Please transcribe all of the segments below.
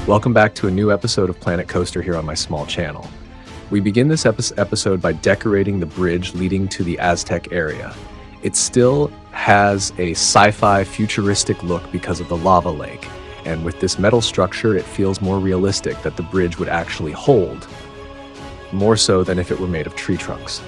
Welcome back to a new episode of Planet Coaster here on my small channel. We begin this episode by decorating the bridge leading to the Aztec area. It still has a sci-fi futuristic look because of the lava lake, and with this metal structure it feels more realistic that the bridge would actually hold, more so than if it were made of tree trunks.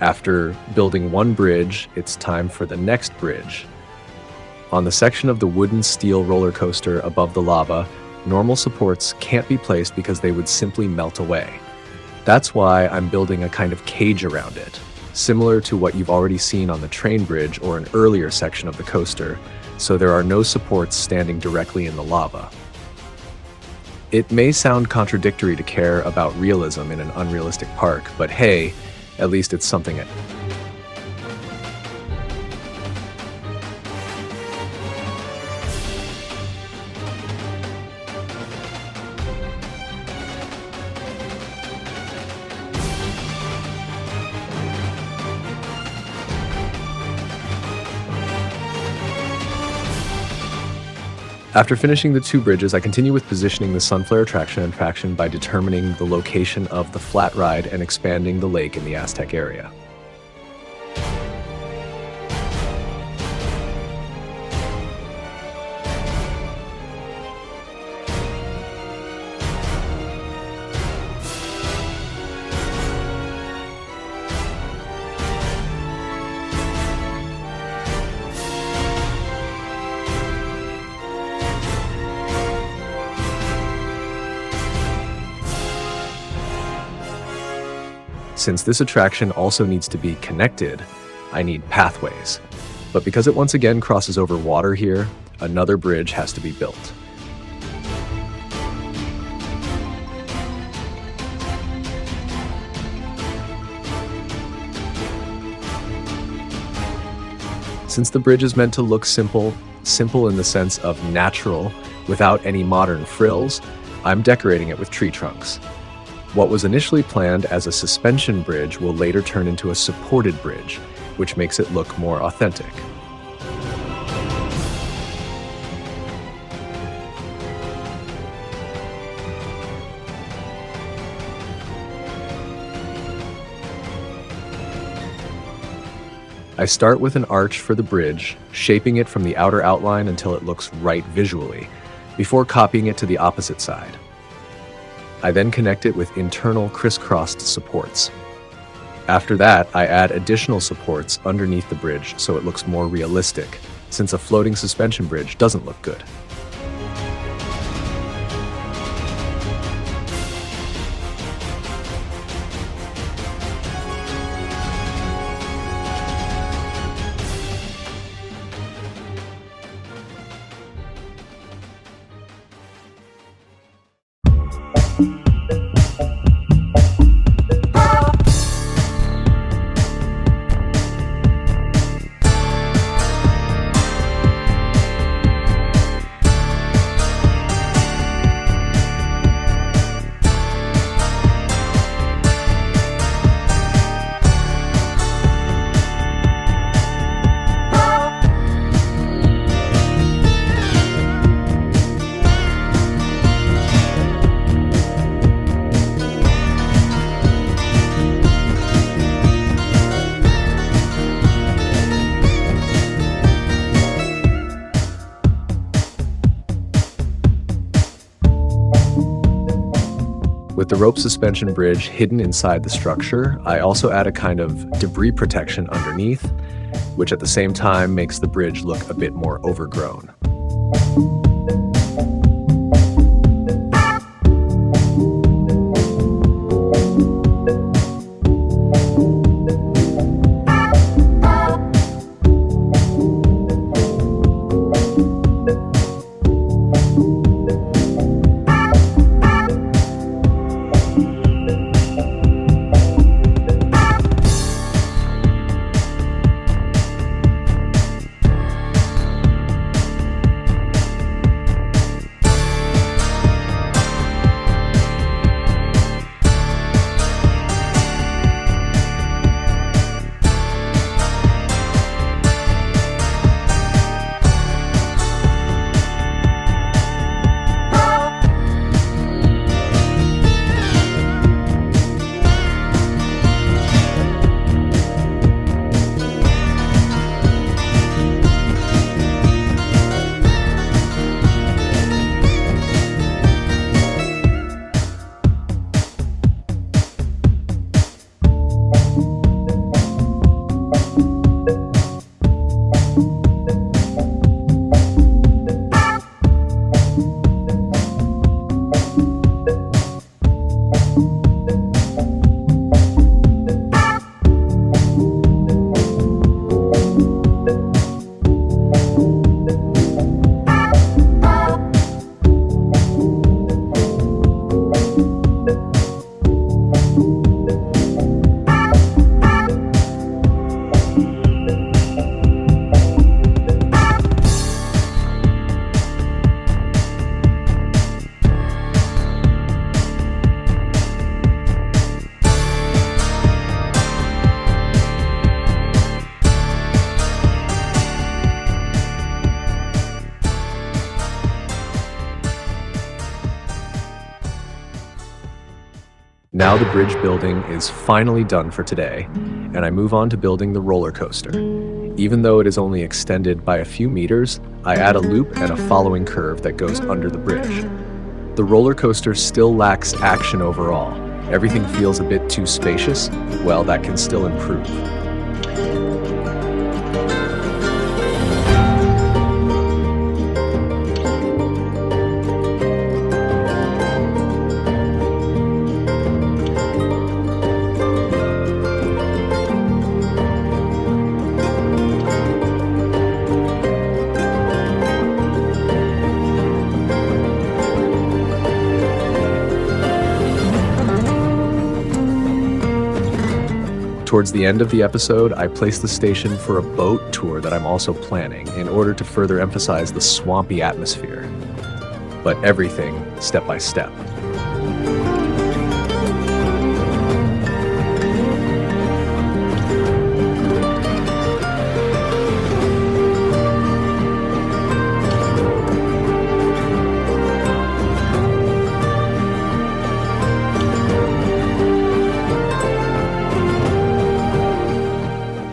After building one bridge, it's time for the next bridge. On the section of the wooden steel roller coaster above the lava, normal supports can't be placed because they would simply melt away. That's why I'm building a kind of cage around it, similar to what you've already seen on the train bridge or an earlier section of the coaster, so there are no supports standing directly in the lava. It may sound contradictory to care about realism in an unrealistic park, but hey, at least it's something. After finishing the two bridges, I continue with positioning the Sunflare attraction by determining the location of the flat ride and expanding the lake in the Aztec area. Since this attraction also needs to be connected, I need pathways. But because it once again crosses over water here, another bridge has to be built. Since the bridge is meant to look simple in the sense of natural, without any modern frills, I'm decorating it with tree trunks. What was initially planned as a suspension bridge will later turn into a supported bridge, which makes it look more authentic. I start with an arch for the bridge, shaping it from the outer outline until it looks right visually, before copying it to the opposite side. I then connect it with internal crisscrossed supports. After that, I add additional supports underneath the bridge so it looks more realistic, since a floating suspension bridge doesn't look good. With the rope suspension bridge hidden inside the structure, I also add a kind of debris protection underneath, which at the same time makes the bridge look a bit more overgrown. Now the bridge building is finally done for today, and I move on to building the roller coaster. Even though it is only extended by a few meters, I add a loop and a following curve that goes under the bridge. The roller coaster still lacks action overall. Everything feels a bit too spacious. Well, that can still improve. Towards the end of the episode, I place the station for a boat tour that I'm also planning in order to further emphasize the swampy atmosphere. But everything step by step.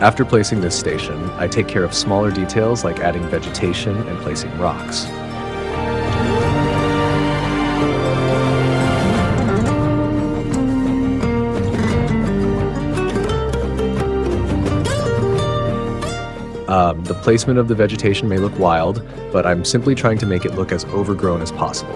After placing this station, I take care of smaller details like adding vegetation and placing rocks. The placement of the vegetation may look wild, but I'm simply trying to make it look as overgrown as possible.